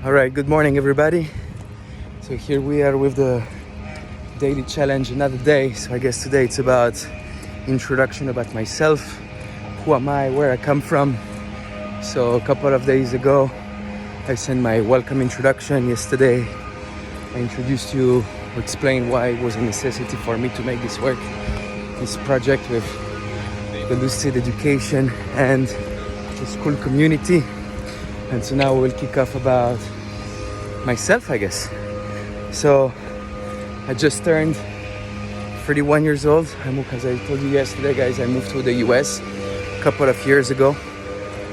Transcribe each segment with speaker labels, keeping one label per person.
Speaker 1: All right, good morning, everybody. So here we are with the daily challenge, another day. So I guess today it's about introduction about myself. Who am I? Where I come from? So a couple of days ago, I sent my welcome introduction. Yesterday, I introduced you, explained why it was a necessity for me to make this work, this project with the Lucid Education and the school community. And so now we'll kick off about myself, I guess. So I just turned 31 years old. As I told you yesterday, guys, I moved to the US a couple of years ago.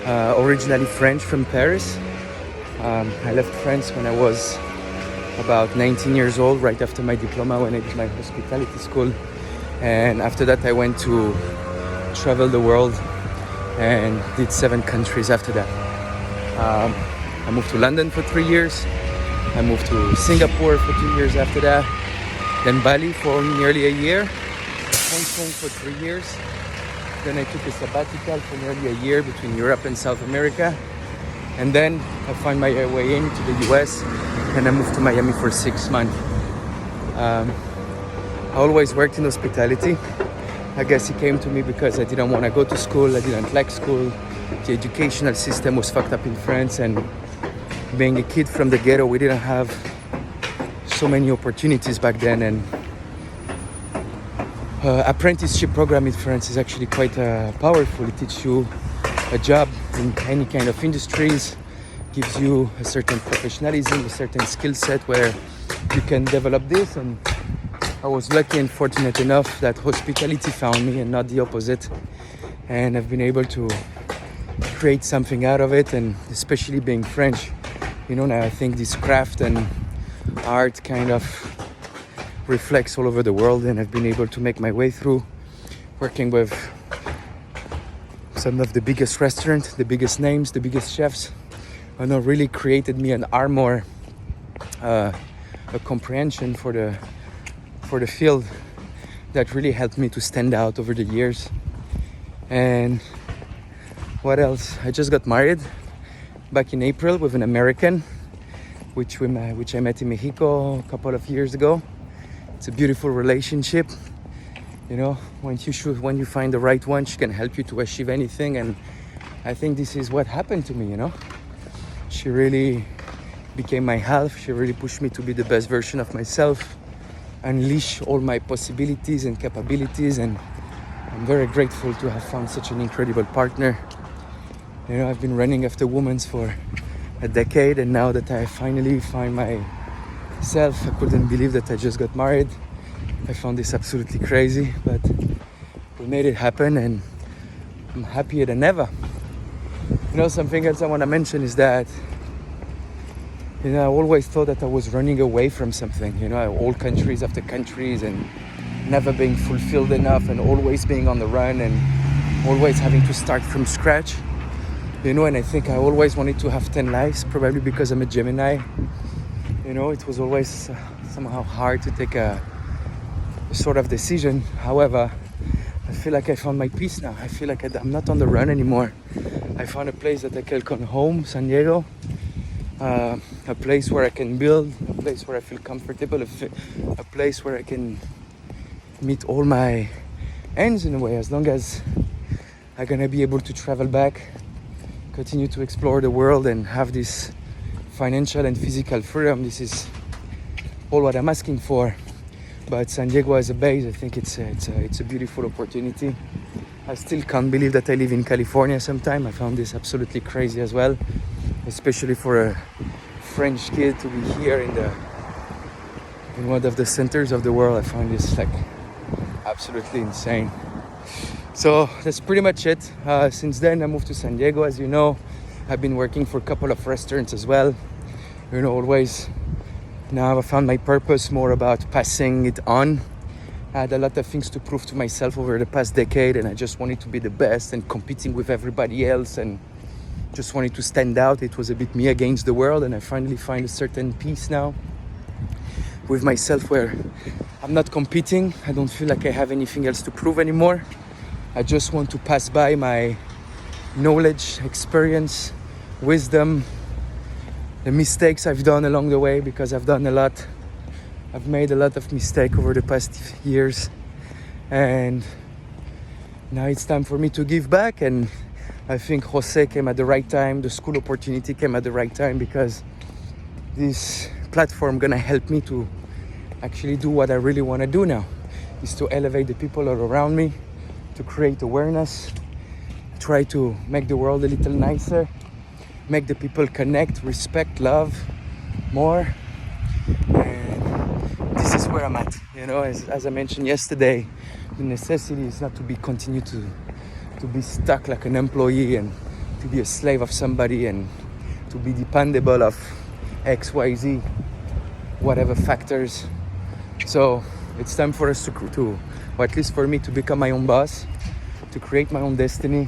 Speaker 1: Originally French from Paris. I left France when I was about 19 years old, right after my diploma when I did my hospitality school. And after that, I went to travel the world and did 7 countries after that. I moved to London for 3 years. I moved to Singapore for 2 years after that. Then Bali for nearly a year. Hong Kong for 3 years. Then I took a sabbatical for nearly a year between Europe and South America. And then I found my way into the US and I moved to Miami for 6 months. I always worked in hospitality. I guess it came to me because I didn't want to go to school. I didn't like school. The educational system was fucked up in France, and being a kid from the ghetto, we didn't have so many opportunities back then. And apprenticeship program in France is actually quite powerful. It teaches you a job in any kind of industries, gives you a certain professionalism, a certain skill set where you can develop this. And I was lucky and fortunate enough that hospitality found me and not the opposite. And I've been able to create something out of it, and especially being French, now I think this craft and art kind of reflects all over the world, and I've been able to make my way through working with some of the biggest restaurants, the biggest names, the biggest chefs, and it really created me an armor, a comprehension for the field that really helped me to stand out over the years. And what else? I just got married back in April with an American, which I met in Mexico a couple of years ago. It's a beautiful relationship. When you find the right one, she can help you to achieve anything. And I think this is what happened to me. She really became my half. She really pushed me to be the best version of myself, unleash all my possibilities and capabilities. And I'm very grateful to have found such an incredible partner. I've been running after women for a decade, and now that I finally find myself, I couldn't believe that I just got married. I found this absolutely crazy, but we made it happen, and I'm happier than ever. Something else I want to mention is that, I always thought that I was running away from something, all countries after countries, and never being fulfilled enough, and always being on the run, and always having to start from scratch. And I think I always wanted to have 10 lives, probably because I'm a Gemini. It was always somehow hard to take a sort of decision. However, I feel like I found my peace now. I feel like I'm not on the run anymore. I found a place that I can call home, San Diego. A place where I can build, a place where I feel comfortable, a place where I can meet all my ends in a way, as long as I'm gonna be able to travel back, continue to explore the world, and have this financial and physical freedom. This is all what I'm asking for. But San Diego as a base, I think it's a beautiful opportunity. I still can't believe that I live in California sometime. I found this absolutely crazy as well, especially for a French kid to be here in one of the centers of the world. I find this absolutely insane. So that's pretty much it. Since then, I moved to San Diego. As you know, I've been working for a couple of restaurants as well. Always now I found my purpose more about passing it on. I had a lot of things to prove to myself over the past decade, and I just wanted to be the best and competing with everybody else, and just wanted to stand out. It was a bit me against the world, and I finally find a certain peace now with myself where I'm not competing. I don't feel like I have anything else to prove anymore. I just want to pass by my knowledge, experience, wisdom, the mistakes I've done along the way, because I've done a lot. I've made a lot of mistakes over the past years, and now it's time for me to give back. And I think Jose came at the right time. The school opportunity came at the right time, because this platform gonna help me to actually do what I really want to do now, is to elevate the people all around me, to create awareness, try to make the world a little nicer, make the people connect, respect, love more. And this is where I'm at. You know, as I mentioned yesterday, the necessity is not to be continue to be stuck like an employee and to be a slave of somebody and to be dependable of XYZ, whatever factors. So it's time for us to, or at least for me, to become my own boss, to create my own destiny,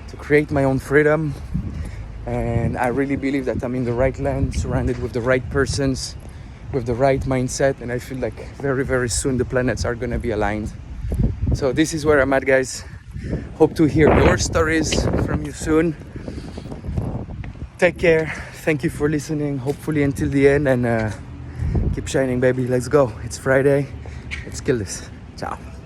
Speaker 1: to create my own freedom. And I really believe that I'm in the right land, surrounded with the right persons, with the right mindset. And I feel like very, very soon the planets are going to be aligned. So this is where I'm at, guys. Hope to hear your stories from you soon. Take care. Thank you for listening. Hopefully until the end. And keep shining, baby. Let's go. It's Friday. Let's kill this. Ciao.